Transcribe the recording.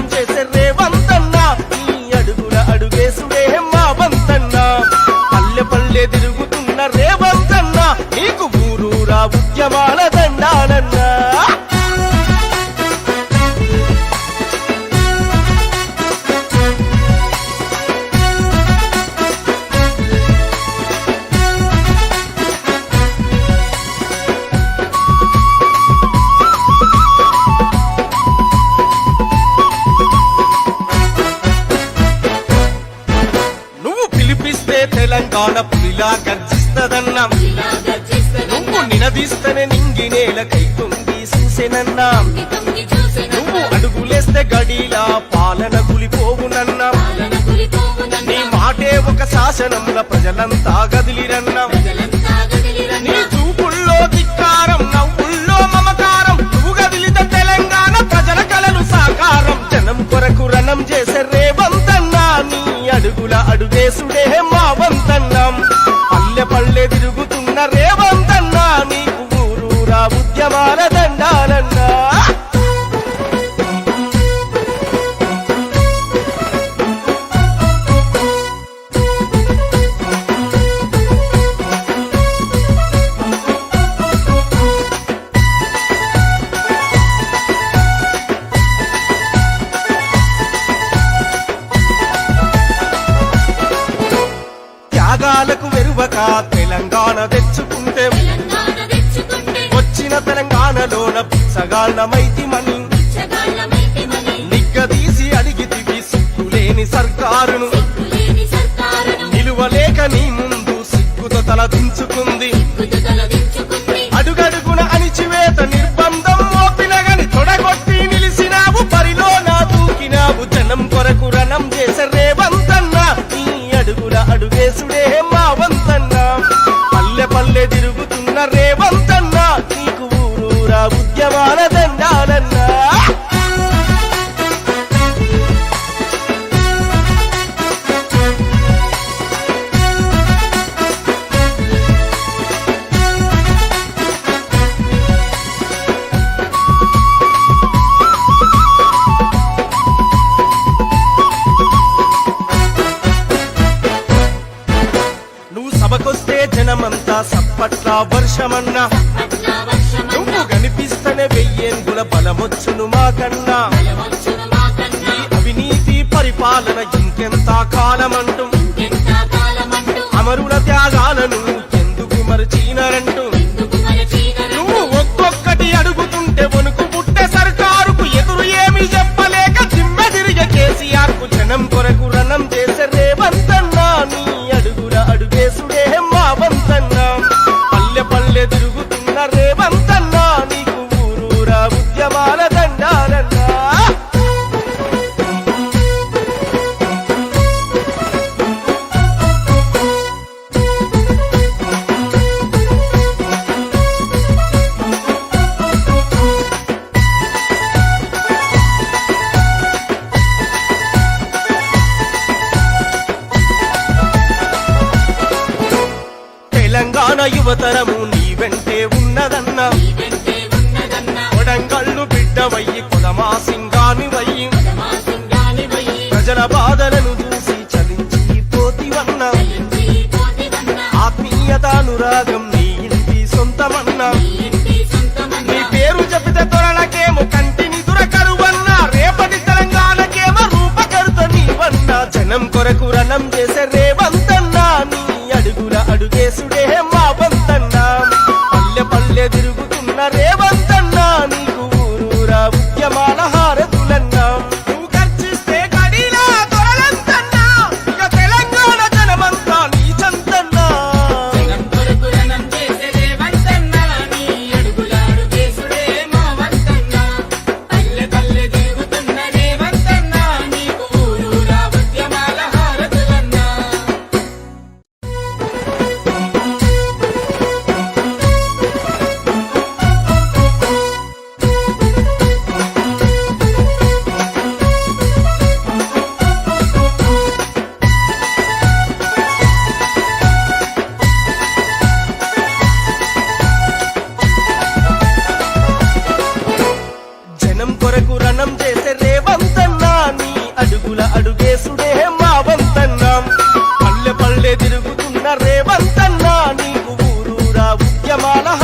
రణం చేసే రేవంతన్నా నీ అడుగుల అడుగేసుడే మా వంతన్నా పల్లె పల్లె తిరుగుతున్న రేవంతన్నా నీకు ఊరూరా ఉద్యమాల దండాలన్నా తెలంగాణ పులిలా గర్జిస్తదన్నా నువ్వు నినదీస్తేనే నింగి నేల కైతుంగి చూసేనన్నా నువ్వు అడుగులేస్తే గడిలా పాలన గులిపోవునన్నా నీ మాటే ఒక శాసనంల ప్రజలంతా గదిలిరన్నా నీ చూపుల్లో ధిక్కారం నవ్వుల్లో మమకారం నువ్వు గదిలిత తెలంగాణ ప్రజల కలలు సాకారం జనం కొరకు రణం చేసే రేవంతన్నా నీ అడుగుల అడుగేసుడే మా వంతన్నాం పల్లె పల్లె తిరుగుతున్న రేవంతన్నా నీకు ఊరూరా ఉద్యమాల దండాలన్నా త్యాగాలకు వెరువక తెలంగాణ తెచ్చుకుంటే వచ్చిన తెలంగాణలోన బిచ్చగాళ్ళమైతిమని నిగ్గదీసి అడిగితివి సిగ్గులేని సర్కారును నిలువలేక నీ ముందు సిగ్గుతో తలదించుకుంది అడుగడుగున అణిచివేత నిర్బంధం మోపినగని తొడగొట్టి నిలిసినావు పరిలో నా దూకినావు జనం కొరకు రణం చేసే రేవంతన్నా నీ అడుగుల అడుగేసుడే మా వంతన్నా పల్లె పల్లె తిరుగుతున్న రేవంతన్నా నీకు ఊరూరా ఉద్యమాల దండాలన్నా సభకొస్తే జనమంతా సప్పట్ల వర్షమన్నా నువ్వు కనిపిస్తనే వెయ్యేంగుల బలమొచ్చును మాకన్నా ఈ అవినీతి పరిపాలన ఇంకెంత కాలమంటూ అమరుల త్యాగాలను ఎందుకు మరచినారంటూ నువ్వు ఒక్కొక్కటి అడుగుతుంటే వణుకు పుట్టే సర్కారుకు ఎదురు ఏమి చెప్పలేక జిమ్మె తిరిగే కేసీఆర్ కు జనం కొరకు రణం చేసే రేవంతన్నా నీ అడుగుల అడుగేసుడే మా వంతన్నా పల్లె పల్లె తిరుగుతున్న రేవంతన్నా నీకు ఊరూరా ఉద్యమాల దండాలన్నా తెలంగాణ యువతరము నీ వెంటే ఉన్నదన్నా కొడంగల్లు బిడ్డవయ్యి కొదమా సింగానివయ్యి ప్రజల బాధలను చూసి చలించి పోతివన్నా ఆత్మీయతానురాగం నీ ఇంటి సొంతమన్నా నీ పేరు చెబితే తొరలకేమో కంటిని దురకరువన్నా రేపటి తెలంగాణకేమో రూపకర్త నీవన్నా జనం కొరకు రణం చేసే రేవంతన్నా నీ అడుగుల అడుగేసుడే మా వంతన్నా పల్లె పల్లె తిరుగుతున్న రేవంతన్నా నీకు ఊరూరా ఉద్యమాల హారతులన్నా నువ్వు గర్జిస్తే గడిలా దొరలంతన్నా ఇక తెలంగాణ జనమంతా నీ చంతన్నా పల్లె పల్లె తిరుగుతున్న రేవంతన్నా నీకు ఊరూరా ఉద్యమాల హారతులన్నా ఉద్యమాల